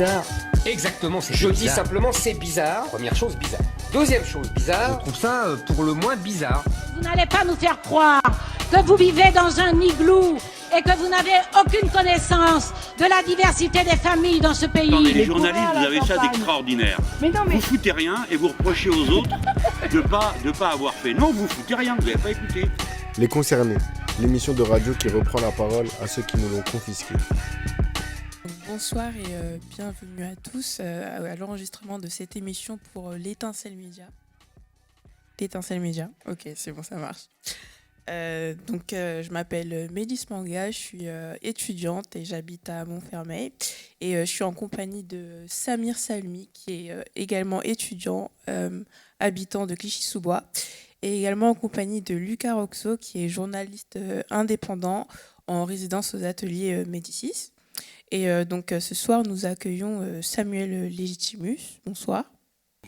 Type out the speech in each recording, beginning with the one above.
bizarre. Exactement, je dis simplement c'est bizarre. Première chose, bizarre. Deuxième chose, bizarre. Je trouve ça pour le moins bizarre. Vous n'allez pas nous faire croire que vous vivez dans un igloo et que vous n'avez aucune connaissance de la diversité des familles dans ce pays. Attendez, les journalistes, vous avez ça d'extraordinaire. Vous foutez rien et vous reprochez aux autres de pas avoir fait. Non, vous foutez rien, vous n'avez pas écouté. Les Concernés, l'émission de radio qui reprend la parole à ceux qui nous l'ont confisquée. Bonsoir et bienvenue à tous à l'enregistrement de cette émission pour l'Étincelle Média. L'Étincelle Média, ok, c'est bon, ça marche. Je m'appelle Mélisse Manga, je suis étudiante et j'habite à Montfermeil. Et je suis en compagnie de Samir Salmi, qui est également étudiant, habitant de Clichy-sous-Bois. Et également en compagnie de Lucas Roxo, qui est journaliste indépendant en résidence aux ateliers Médicis. Et ce soir, nous accueillons Samuel Légitimus. Bonsoir.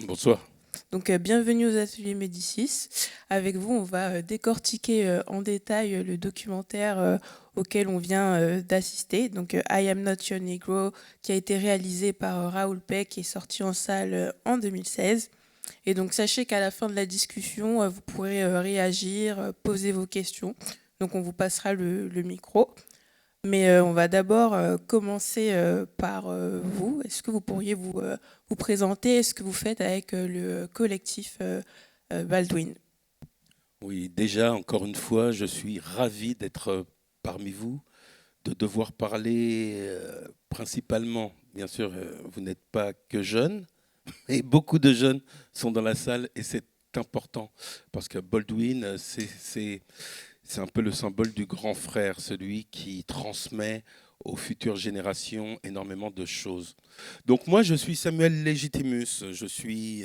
Bonsoir. Donc, bienvenue aux ateliers Médicis. Avec vous, on va décortiquer en détail le documentaire auquel on vient d'assister. Donc, I Am Not Your Negro, qui a été réalisé par Raoul Peck et est sorti en salle en 2016. Et donc, sachez qu'à la fin de la discussion, vous pourrez réagir, poser vos questions. Donc, on vous passera le micro. Mais on va d'abord commencer par vous. Est-ce que vous pourriez vous présenter? Est-ce que vous faites avec le collectif Baldwin? Oui, déjà, encore une fois, je suis ravi d'être parmi vous, de devoir parler principalement. Bien sûr, vous n'êtes pas que jeunes, mais beaucoup de jeunes sont dans la salle et c'est important parce que Baldwin, c'est un peu le symbole du grand frère, celui qui transmet aux futures générations énormément de choses. Donc moi, je suis Samuel Légitimus, je suis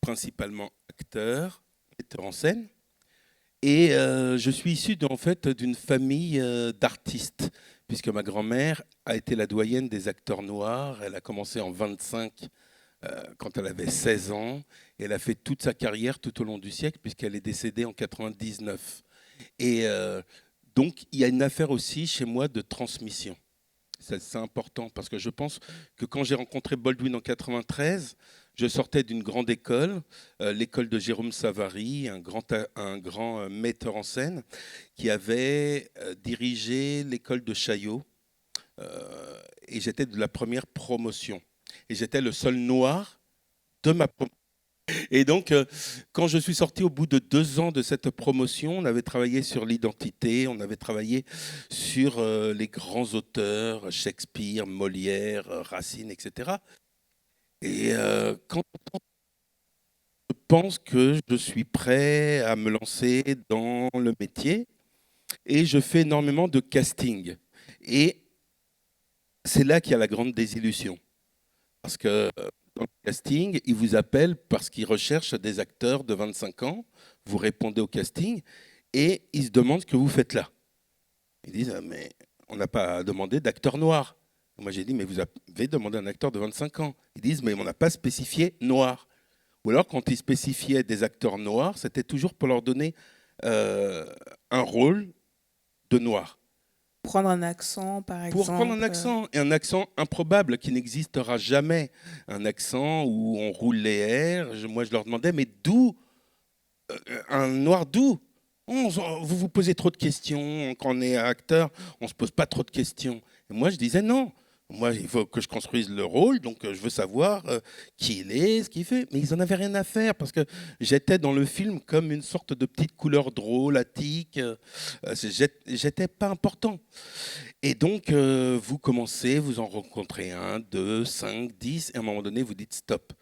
principalement acteur, metteur en scène, et je suis issu d'une famille d'artistes, puisque ma grand-mère a été la doyenne des acteurs noirs. Elle a commencé en 25 quand elle avait 16 ans, et elle a fait toute sa carrière tout au long du siècle, puisqu'elle est décédée en 99. Et donc, il y a une affaire aussi chez moi de transmission. C'est important parce que je pense que quand j'ai rencontré Baldwin en 93, je sortais d'une grande école, l'école de Jérôme Savary, un grand metteur en scène qui avait dirigé l'école de Chaillot. Et j'étais de la première promotion. Et j'étais le seul noir de ma promotion. Et donc, quand je suis sorti au bout de 2 ans de cette promotion, on avait travaillé sur l'identité, on avait travaillé sur les grands auteurs, Shakespeare, Molière, Racine, etc. Et quand je pense que je suis prêt à me lancer dans le métier, et je fais énormément de casting. Et c'est là qu'il y a la grande désillusion. Parce que dans le casting, ils vous appellent parce qu'ils recherchent des acteurs de 25 ans. Vous répondez au casting et ils se demandent ce que vous faites là. Ils disent « mais on n'a pas demandé d'acteur noir ». Moi j'ai dit « mais vous avez demandé un acteur de 25 ans ». Ils disent « mais on n'a pas spécifié noir ». Ou alors quand ils spécifiaient des acteurs noirs, c'était toujours pour leur donner un rôle de noir. Prendre un accent, par exemple. Pour prendre un accent, et un accent improbable qui n'existera jamais. Un accent où on roule les R. Moi, je leur demandais, mais d'où un noir d'où? Vous vous posez trop de questions. Quand on est acteur, on ne se pose pas trop de questions. Et moi, je disais non. Moi, il faut que je construise le rôle, donc je veux savoir qui il est, ce qu'il fait. Mais ils n'en avaient rien à faire parce que j'étais dans le film comme une sorte de petite couleur drôlatique. J'étais pas important. Et donc, vous commencez, vous en rencontrez 1, 2, 5, 10, et à un moment donné, vous dites stop.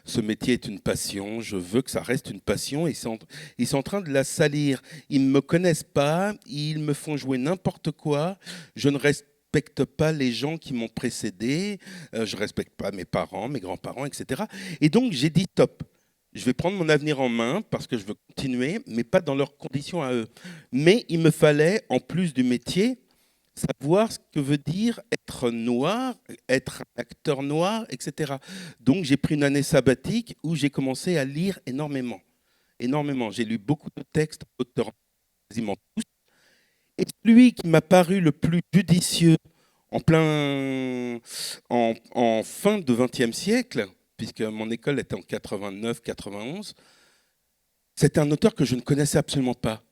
Ce métier est une passion, je veux que ça reste une passion. Et ils sont en train de la salir. Ils ne me connaissent pas, ils me font jouer n'importe quoi. Je ne respecte pas les gens qui m'ont précédé, je ne respecte pas mes parents, mes grands-parents, etc. Et donc, j'ai dit stop. Je vais prendre mon avenir en main parce que je veux continuer, mais pas dans leurs conditions à eux. Mais il me fallait, en plus du métier, savoir ce que veut dire être noir, être un acteur noir, etc. Donc, j'ai pris une année sabbatique où j'ai commencé à lire énormément. Énormément. J'ai lu beaucoup de textes, d'auteurs, quasiment tous. Et celui qui m'a paru le plus judicieux en fin de XXe siècle, puisque mon école était en 89-91, c'était un auteur que je ne connaissais absolument pas,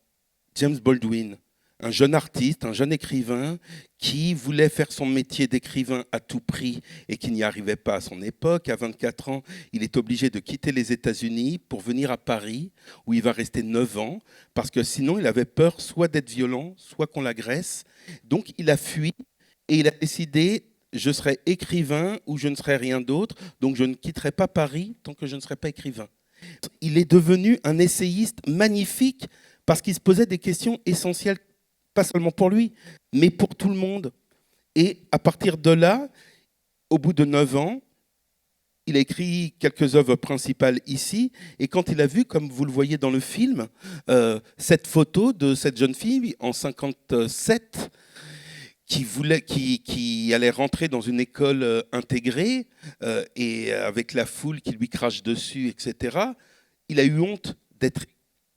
James Baldwin, un jeune artiste, un jeune écrivain qui voulait faire son métier d'écrivain à tout prix et qui n'y arrivait pas à son époque. À 24 ans, il est obligé de quitter les États-Unis pour venir à Paris, où il va rester 9 ans, parce que sinon il avait peur soit d'être violent, soit qu'on l'agresse. Donc il a fui et il a décidé, je serai écrivain ou je ne serai rien d'autre, donc je ne quitterai pas Paris tant que je ne serai pas écrivain. Il est devenu un essayiste magnifique parce qu'il se posait des questions essentielles, pas seulement pour lui, mais pour tout le monde. Et à partir de là, au bout de 9 ans, il a écrit quelques œuvres principales ici. Et quand il a vu, comme vous le voyez dans le film, cette photo de cette jeune fille en 57 qui allait rentrer dans une école intégrée et avec la foule qui lui crache dessus, etc., il a eu honte d'être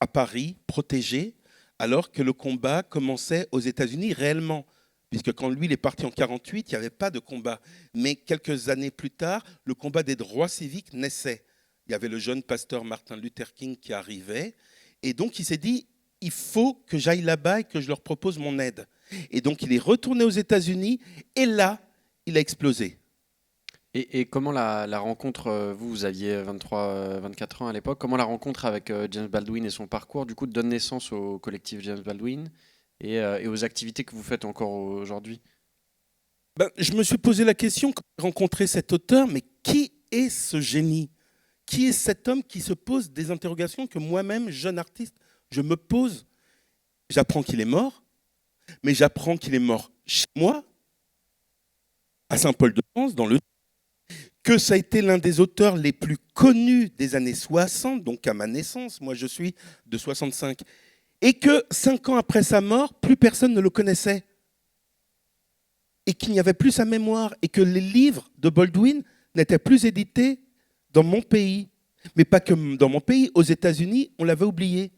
à Paris, protégé, alors que le combat commençait aux États-Unis réellement. Puisque quand lui, il est parti en 1948, il n'y avait pas de combat. Mais quelques années plus tard, le combat des droits civiques naissait. Il y avait le jeune pasteur Martin Luther King qui arrivait. Et donc, il s'est dit, il faut que j'aille là-bas et que je leur propose mon aide. Et donc, il est retourné aux États-Unis. Et là, il a explosé. Et comment la rencontre, vous aviez 24 ans à l'époque, comment la rencontre avec James Baldwin et son parcours, du coup, donne naissance au collectif James Baldwin et aux activités que vous faites encore aujourd'hui? Je me suis posé la question, quand j'ai rencontré cet auteur, mais qui est ce génie? Qui est cet homme qui se pose des interrogations que moi-même, jeune artiste, je me pose? J'apprends qu'il est mort, mais j'apprends qu'il est mort chez moi, à Saint-Paul-de-France, dans le que ça a été l'un des auteurs les plus connus des années 60, donc à ma naissance, moi je suis de 65, et que 5 ans après sa mort, plus personne ne le connaissait, et qu'il n'y avait plus sa mémoire, et que les livres de Baldwin n'étaient plus édités dans mon pays, mais pas que dans mon pays, aux États-Unis, on l'avait oublié.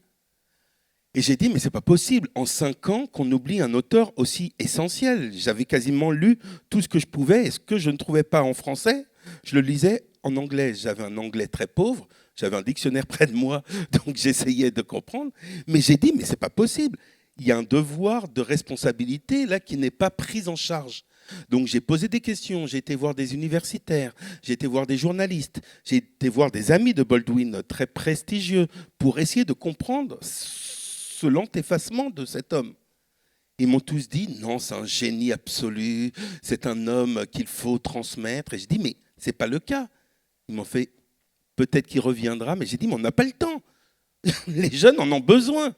Et j'ai dit, mais c'est pas possible, en 5 ans, qu'on oublie un auteur aussi essentiel. J'avais quasiment lu tout ce que je pouvais, et ce que je ne trouvais pas en français, je le lisais en anglais. J'avais un anglais très pauvre, j'avais un dictionnaire près de moi, donc j'essayais de comprendre. Mais j'ai dit, mais c'est pas possible. Il y a un devoir de responsabilité là qui n'est pas pris en charge. Donc j'ai posé des questions, j'ai été voir des universitaires, j'ai été voir des journalistes, j'ai été voir des amis de Baldwin très prestigieux pour essayer de comprendre ce lent effacement de cet homme. Ils m'ont tous dit, non, c'est un génie absolu, c'est un homme qu'il faut transmettre. Et j'ai dit, mais ce n'est pas le cas. Ils m'ont fait, peut-être qu'il reviendra, mais j'ai dit, mais on n'a pas le temps. Les jeunes en ont besoin.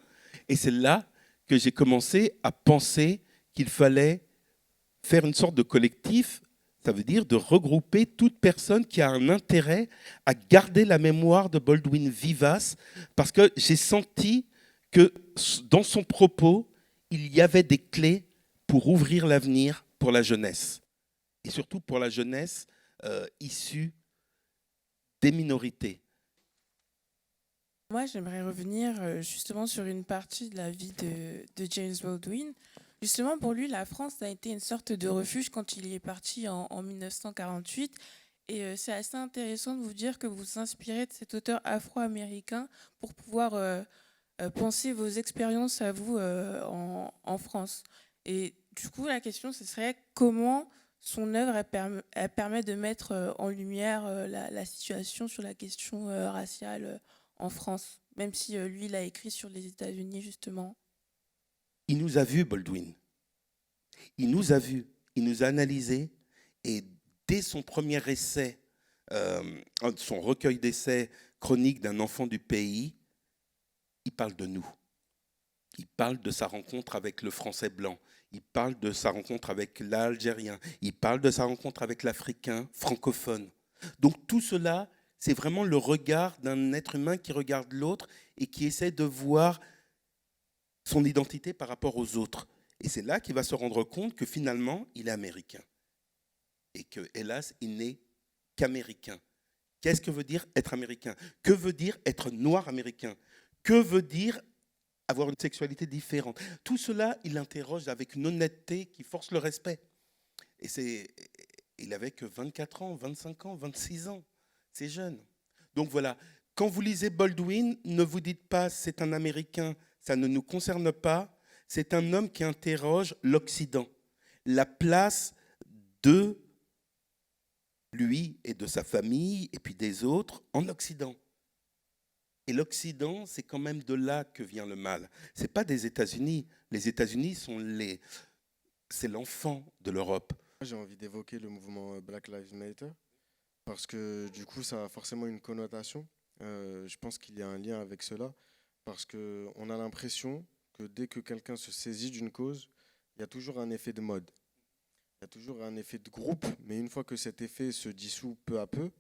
Et c'est là que j'ai commencé à penser qu'il fallait faire une sorte de collectif, ça veut dire de regrouper toute personne qui a un intérêt à garder la mémoire de Baldwin vivace, parce que j'ai senti que dans son propos, il y avait des clés pour ouvrir l'avenir pour la jeunesse, et surtout pour la jeunesse issue des minorités. Moi, j'aimerais revenir justement sur une partie de la vie de James Baldwin. Justement, pour lui, la France a été une sorte de refuge quand il y est parti en 1948. Et c'est assez intéressant de vous dire que vous vous inspirez de cet auteur afro-américain pour pouvoir penser vos expériences à vous en France. Et du coup, la question, ce serait comment son œuvre elle permet de mettre en lumière la situation sur la question raciale en France, même si lui, il a écrit sur les États-Unis, justement. Il nous a vus, Baldwin. Il nous a vus, il nous a analysés, et dès son premier essai, son recueil d'essais chronique d'un enfant du pays, il parle de nous. Il parle de sa rencontre avec le Français blanc. Il parle de sa rencontre avec l'Algérien. Il parle de sa rencontre avec l'Africain francophone. Donc tout cela, c'est vraiment le regard d'un être humain qui regarde l'autre et qui essaie de voir son identité par rapport aux autres. Et c'est là qu'il va se rendre compte que finalement, il est américain. Et que, hélas, il n'est qu'américain. Qu'est-ce que veut dire être américain? Que veut dire être noir américain? Que veut dire avoir une sexualité différente? Tout cela, il l'interroge avec une honnêteté qui force le respect. Et il avait que 24 ans, 25 ans, 26 ans. C'est jeune. Donc voilà, quand vous lisez Baldwin, ne vous dites pas c'est un Américain, ça ne nous concerne pas. C'est un homme qui interroge l'Occident, la place de lui et de sa famille, et puis des autres, en Occident. Et l'Occident, c'est quand même de là que vient le mal. Ce n'est pas des États-Unis. Les États-Unis c'est l'enfant de l'Europe. J'ai envie d'évoquer le mouvement Black Lives Matter, parce que du coup, ça a forcément une connotation. Je pense qu'il y a un lien avec cela, parce qu'on a l'impression que dès que quelqu'un se saisit d'une cause, il y a toujours un effet de mode. Il y a toujours un effet de groupe, mais une fois que cet effet se dissout peu à peu,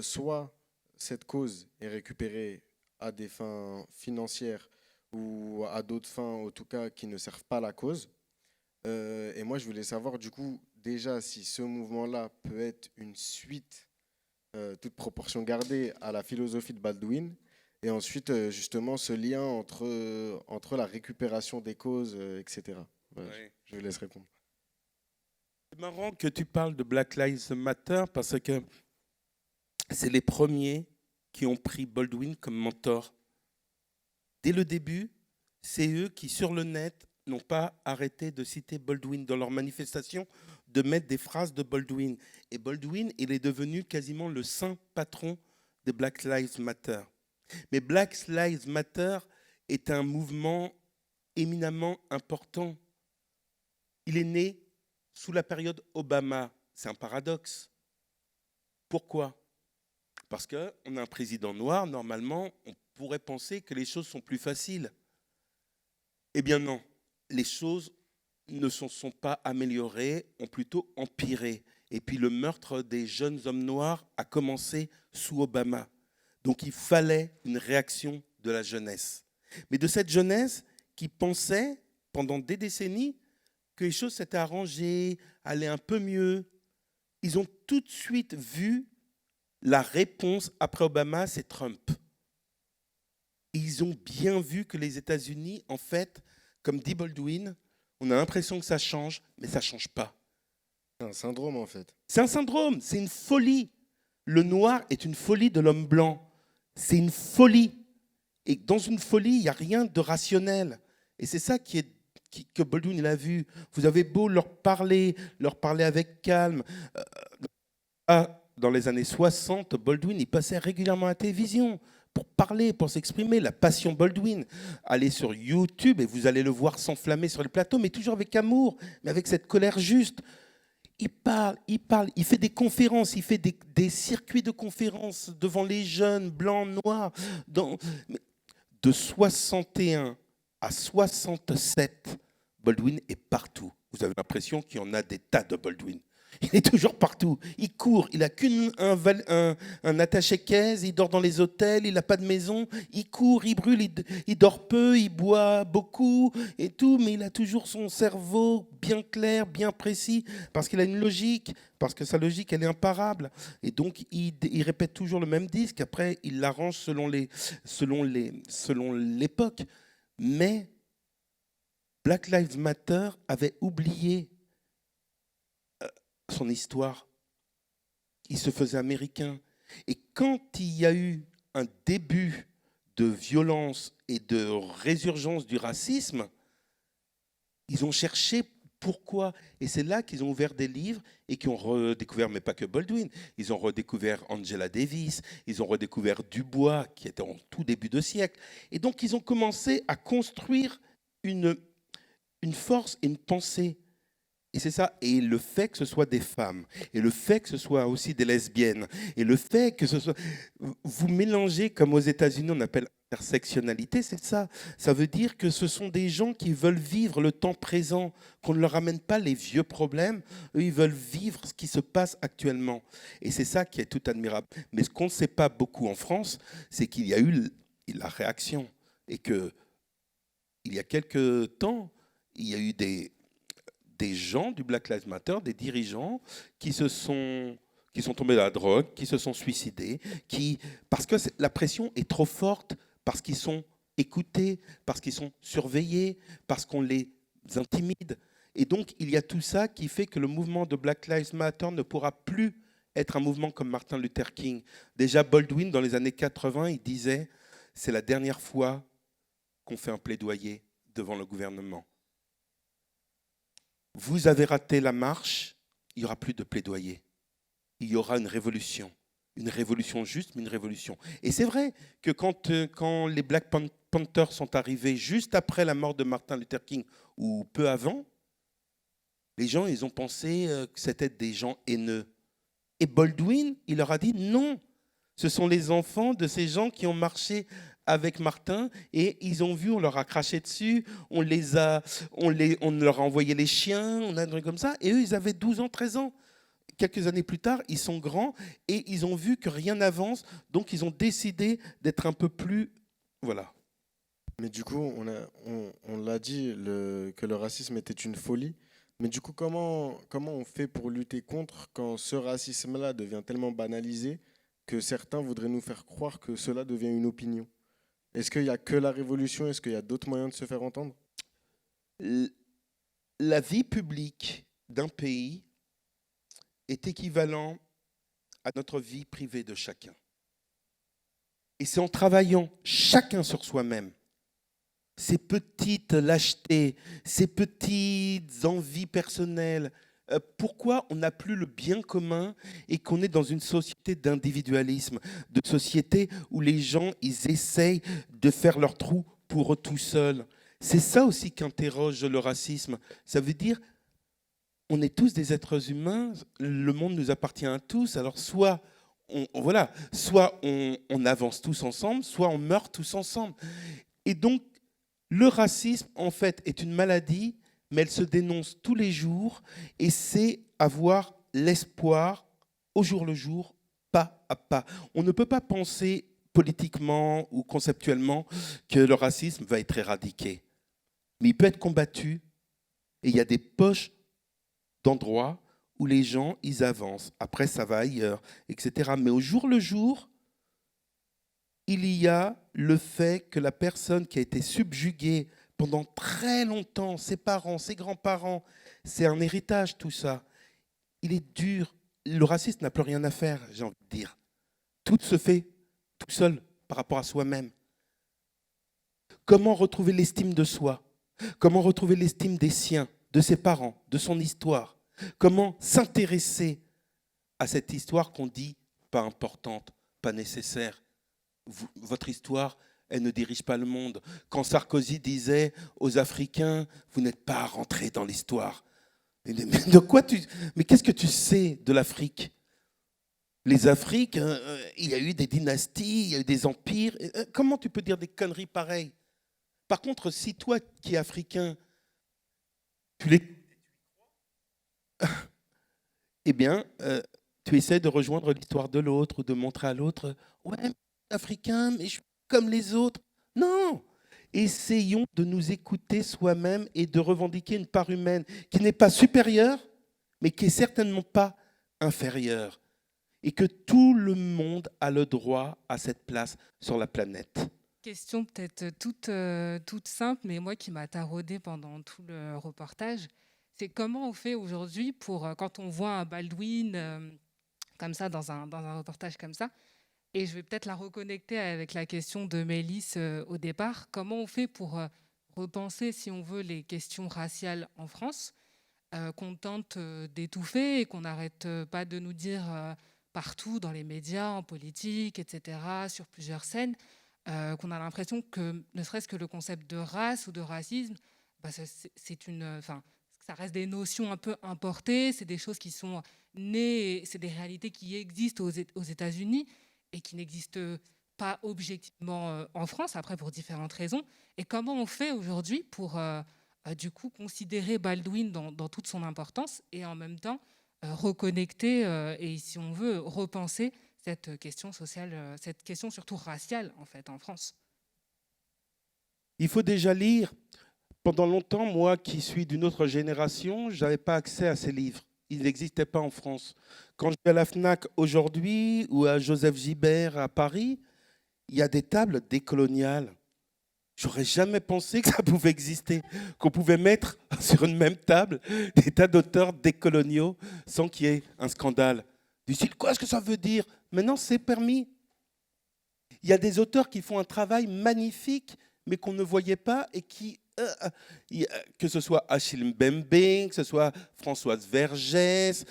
soit cette cause est récupérée à des fins financières ou à d'autres fins, en tout cas, qui ne servent pas la cause. Et moi, je voulais savoir, du coup, déjà, si ce mouvement-là peut être une suite, toute proportion gardée, à la philosophie de Baldwin, et ensuite, justement, ce lien entre la récupération des causes, etc. Voilà, Oui. je vous laisse répondre. C'est marrant que tu parles de Black Lives Matter parce que c'est les premiers qui ont pris Baldwin comme mentor. Dès le début, c'est eux qui, sur le net, n'ont pas arrêté de citer Baldwin dans leurs manifestations, de mettre des phrases de Baldwin. Et Baldwin, il est devenu quasiment le saint patron de Black Lives Matter. Mais Black Lives Matter est un mouvement éminemment important. Il est né sous la période Obama. C'est un paradoxe. Pourquoi ? Parce qu'on a un président noir, normalement, on pourrait penser que les choses sont plus faciles. Eh bien non, les choses ne se sont pas améliorées, ont plutôt empiré. Et puis le meurtre des jeunes hommes noirs a commencé sous Obama. Donc il fallait une réaction de la jeunesse. Mais de cette jeunesse qui pensait, pendant des décennies, que les choses s'étaient arrangées, allaient un peu mieux. Ils ont tout de suite vu la réponse après Obama, c'est Trump. Ils ont bien vu que les États-Unis, en fait, comme dit Baldwin, on a l'impression que ça change, mais ça ne change pas. C'est un syndrome, en fait. C'est un syndrome, c'est une folie. Le noir est une folie de l'homme blanc. C'est une folie. Et dans une folie, il n'y a rien de rationnel. Et c'est ça que Baldwin il a vu. Vous avez beau leur parler avec calme. Dans les années 60, Baldwin il passait régulièrement à la télévision pour parler, pour s'exprimer. La passion Baldwin. Allez sur YouTube et vous allez le voir s'enflammer sur les plateaux, mais toujours avec amour, mais avec cette colère juste. Il parle, il fait des conférences, il fait des circuits de conférences devant les jeunes, blancs, noirs. De 61 à 67, Baldwin est partout. Vous avez l'impression qu'il y en a des tas de Baldwin. Il est toujours partout. Il court. Il n'a qu'un attaché-caisse. Il dort dans les hôtels. Il n'a pas de maison. Il court, il brûle, il dort peu, il boit beaucoup et tout. Mais il a toujours son cerveau bien clair, bien précis, parce qu'il a une logique, parce que sa logique, elle est imparable. Et donc, il répète toujours le même disque. Après, il l'arrange selon l'époque. Mais Black Lives Matter avait oublié son histoire. Il se faisait américain. Et quand il y a eu un début de violence et de résurgence du racisme, ils ont cherché pourquoi. Et c'est là qu'ils ont ouvert des livres et qui ont redécouvert, mais pas que Baldwin, ils ont redécouvert Angela Davis, ils ont redécouvert Dubois, qui était en tout début de siècle. Et donc, ils ont commencé à construire une force et une pensée. Et c'est ça. Et le fait que ce soit des femmes, et le fait que ce soit aussi des lesbiennes, et le fait que ce soit... Vous mélangez, comme aux États-Unis, on appelle intersectionnalité, c'est ça. Ça veut dire que ce sont des gens qui veulent vivre le temps présent, qu'on ne leur ramène pas les vieux problèmes. Eux, ils veulent vivre ce qui se passe actuellement. Et c'est ça qui est tout admirable. Mais ce qu'on ne sait pas beaucoup en France, c'est qu'il y a eu la réaction. Et qu'il y a quelques temps, il y a eu des gens du Black Lives Matter, des dirigeants qui sont tombés dans la drogue, qui se sont suicidés, parce que la pression est trop forte, parce qu'ils sont écoutés, parce qu'ils sont surveillés, parce qu'on les intimide. Et donc, il y a tout ça qui fait que le mouvement de Black Lives Matter ne pourra plus être un mouvement comme Martin Luther King. Déjà, Baldwin, dans les années 80, il disait « C'est la dernière fois qu'on fait un plaidoyer devant le gouvernement. Vous avez raté la marche, il n'y aura plus de plaidoyer. Il y aura une révolution juste, mais une révolution. » Et c'est vrai que quand les Black Panthers sont arrivés juste après la mort de Martin Luther King, ou peu avant, les gens, ils ont pensé que c'était des gens haineux. Et Baldwin, il leur a dit non, ce sont les enfants de ces gens qui ont marché avec Martin et ils ont vu, on leur a craché dessus, on leur a envoyé les chiens, on a un truc comme ça. Et eux, ils avaient 12 ans, 13 ans. Quelques années plus tard, ils sont grands et ils ont vu que rien n'avance, donc ils ont décidé d'être un peu plus... Voilà. Mais du coup, on l'a dit, que le racisme était une folie. Mais du coup, comment on fait pour lutter contre quand ce racisme-là devient tellement banalisé que certains voudraient nous faire croire que cela devient une opinion? Est-ce qu'il n'y a que la révolution? Est-ce qu'il y a d'autres moyens de se faire entendre? La vie publique d'un pays est équivalent à notre vie privée de chacun. Et c'est en travaillant chacun sur soi-même, ces petites lâchetés, ces petites envies personnelles, pourquoi on n'a plus le bien commun et qu'on est dans une société d'individualisme, de société où les gens, ils essayent de faire leur trou pour eux tout seuls. C'est ça aussi qu'interroge le racisme. Ça veut dire, on est tous des êtres humains, le monde nous appartient à tous, alors soit on avance tous ensemble, soit on meurt tous ensemble. Et donc, le racisme, en fait, est une maladie, mais elle se dénonce tous les jours et c'est avoir l'espoir au jour le jour, pas à pas. On ne peut pas penser politiquement ou conceptuellement que le racisme va être éradiqué. Mais il peut être combattu et il y a des poches d'endroits où les gens, ils avancent. Après, ça va ailleurs, etc. Mais au jour le jour, il y a le fait que la personne qui a été subjuguée pendant très longtemps, ses parents, ses grands-parents, c'est un héritage tout ça. Il est dur. Le raciste n'a plus rien à faire, j'ai envie de dire. Tout se fait tout seul par rapport à soi-même. Comment retrouver l'estime de soi? Comment retrouver l'estime des siens, de ses parents, de son histoire? Comment s'intéresser à cette histoire qu'on dit pas importante, pas nécessaire? Votre histoire, elle ne dirige pas le monde. Quand Sarkozy disait aux Africains, vous n'êtes pas rentrés dans l'histoire. Mais qu'est-ce que tu sais de l'Afrique? Les Afriques, il y a eu des dynasties, il y a eu des empires. Comment tu peux dire des conneries pareilles? Par contre, si toi qui es africain, tu les... eh bien, tu essaies de rejoindre l'histoire de l'autre ou de montrer à l'autre, ouais, africain, mais je suis comme les autres. Non, essayons de nous écouter soi-même et de revendiquer une part humaine qui n'est pas supérieure, mais qui n'est certainement pas inférieure. Et que tout le monde a le droit à cette place sur la planète. Question peut-être toute simple, mais moi qui m'a taraudée pendant tout le reportage, c'est comment on fait aujourd'hui pour, quand on voit un Baldwin comme ça, dans un reportage comme ça, et je vais peut-être la reconnecter avec la question de Mélisse au départ, comment on fait pour repenser, si on veut, les questions raciales en France, qu'on tente d'étouffer et qu'on n'arrête pas de nous dire partout dans les médias, en politique, etc., sur plusieurs scènes, qu'on a l'impression que, ne serait-ce que le concept de race ou de racisme, bah, ça reste des notions un peu importées, c'est des choses qui sont nées, c'est des réalités qui existent aux États-Unis et qui n'existent pas objectivement en France, après pour différentes raisons. Et comment on fait aujourd'hui pour du coup considérer Baldwin dans toute son importance et en même temps reconnecter et, si on veut, repenser cette question sociale, cette question surtout raciale en fait en France? Il faut déjà lire. Pendant longtemps, moi qui suis d'une autre génération, je n'avais pas accès à ces livres. Ils n'existaient pas en France. Quand je vais à la FNAC aujourd'hui ou à Joseph Gibert à Paris, il y a des tables décoloniales. J'aurais jamais pensé que ça pouvait exister, qu'on pouvait mettre sur une même table des tas d'auteurs décoloniaux sans qu'il y ait un scandale. Du style, quoi est-ce que ça veut dire? Maintenant, c'est permis. Il y a des auteurs qui font un travail magnifique, mais qu'on ne voyait pas et qui, que ce soit Achille Mbembe, que ce soit Françoise Vergès,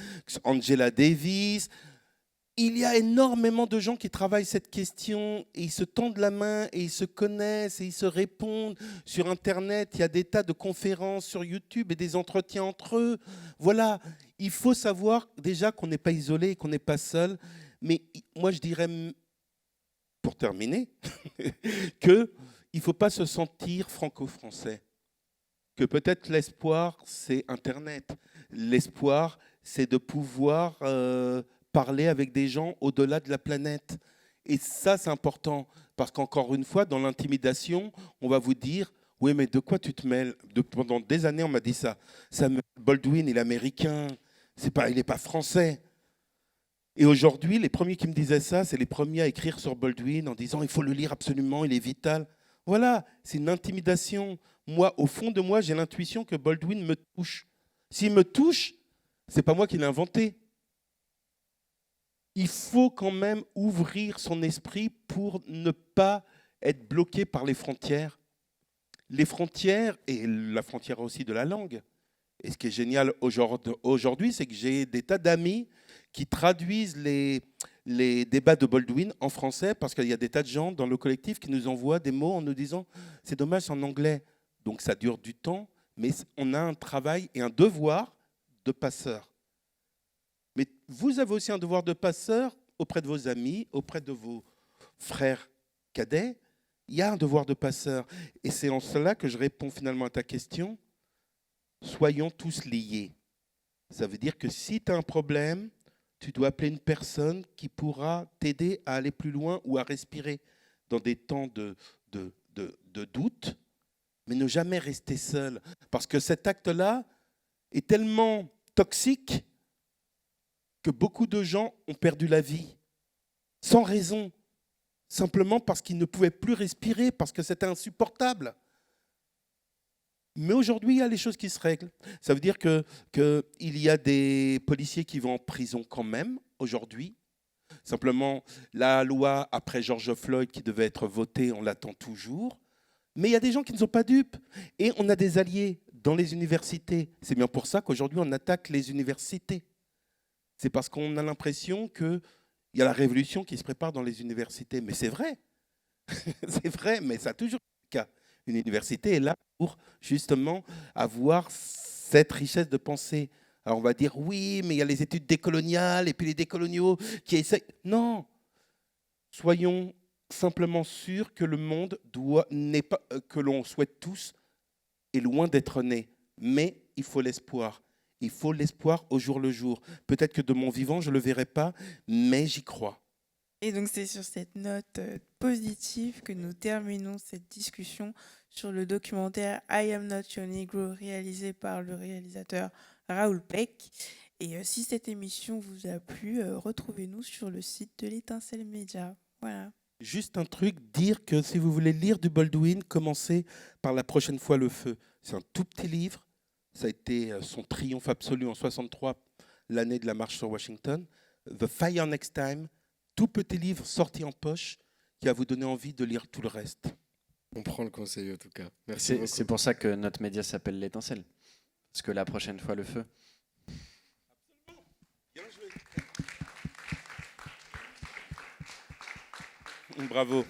Angela Davis, il y a énormément de gens qui travaillent cette question et ils se tendent la main et ils se connaissent et ils se répondent. Sur Internet, il y a des tas de conférences sur YouTube et des entretiens entre eux. Voilà, il faut savoir déjà qu'on n'est pas isolé et qu'on n'est pas seul. Mais moi, je dirais, pour terminer, qu'il ne faut pas se sentir franco-français. Que peut-être l'espoir, c'est Internet. L'espoir, c'est de pouvoir parler avec des gens au-delà de la planète. Et ça, c'est important. Parce qu'encore une fois, dans l'intimidation, on va vous dire « Oui, mais de quoi tu te mêles ?» Pendant des années, on m'a dit ça. Samuel Baldwin, il est américain. Il n'est pas français. Et aujourd'hui, les premiers qui me disaient ça, c'est les premiers à écrire sur Baldwin en disant « Il faut le lire absolument, il est vital. » Voilà, c'est une intimidation. Moi, au fond de moi, j'ai l'intuition que Baldwin me touche. S'il me touche, ce n'est pas moi qui l'ai inventé. Il faut quand même ouvrir son esprit pour ne pas être bloqué par les frontières. Les frontières, et la frontière aussi de la langue. Et ce qui est génial aujourd'hui, c'est que j'ai des tas d'amis qui traduisent les débats de Baldwin en français parce qu'il y a des tas de gens dans le collectif qui nous envoient des mots en nous disant « c'est dommage, c'est en anglais ». Donc ça dure du temps, mais on a un travail et un devoir de passeur. Mais vous avez aussi un devoir de passeur auprès de vos amis, auprès de vos frères cadets. Il y a un devoir de passeur. Et c'est en cela que je réponds finalement à ta question. Soyons tous liés. Ça veut dire que si tu as un problème, tu dois appeler une personne qui pourra t'aider à aller plus loin ou à respirer dans des temps de doute, mais ne jamais rester seul. Parce que cet acte-là est tellement toxique que beaucoup de gens ont perdu la vie, sans raison, simplement parce qu'ils ne pouvaient plus respirer, parce que c'était insupportable. Mais aujourd'hui, il y a les choses qui se règlent. Ça veut dire qu'il y a des policiers qui vont en prison quand même, aujourd'hui. Simplement, la loi, après George Floyd, qui devait être votée, on l'attend toujours. Mais il y a des gens qui ne sont pas dupes. Et on a des alliés dans les universités. C'est bien pour ça qu'aujourd'hui, on attaque les universités. C'est parce qu'on a l'impression qu'il y a la révolution qui se prépare dans les universités. Mais c'est vrai. C'est vrai, mais ça a toujours été le cas. Une université est là pour justement avoir cette richesse de pensée. Alors on va dire, oui, mais il y a les études décoloniales et puis les décoloniaux qui essayent. Non. Soyons simplement sûrs que le monde n'est pas, que l'on souhaite tous est loin d'être né. Mais il faut l'espoir. Il faut l'espoir au jour le jour. Peut-être que de mon vivant, je ne le verrai pas, mais j'y crois. Et donc, c'est sur cette note positive que nous terminons cette discussion sur le documentaire I Am Not Your Negro, réalisé par le réalisateur Raoul Peck. Et si cette émission vous a plu, retrouvez-nous sur le site de l'Étincelle Média. Voilà. Juste un truc, dire que si vous voulez lire du Baldwin, commencez par La prochaine fois le feu. C'est un tout petit livre. Ça a été son triomphe absolu en 1963, l'année de la marche sur Washington. The Fire Next Time, tout petit livre sorti en poche qui va vous donner envie de lire tout le reste. On prend le conseil en tout cas. Merci beaucoup. C'est pour ça que notre média s'appelle l'Étincelle. Parce que la prochaine fois, le feu. Absolument. Bien joué. Bravo.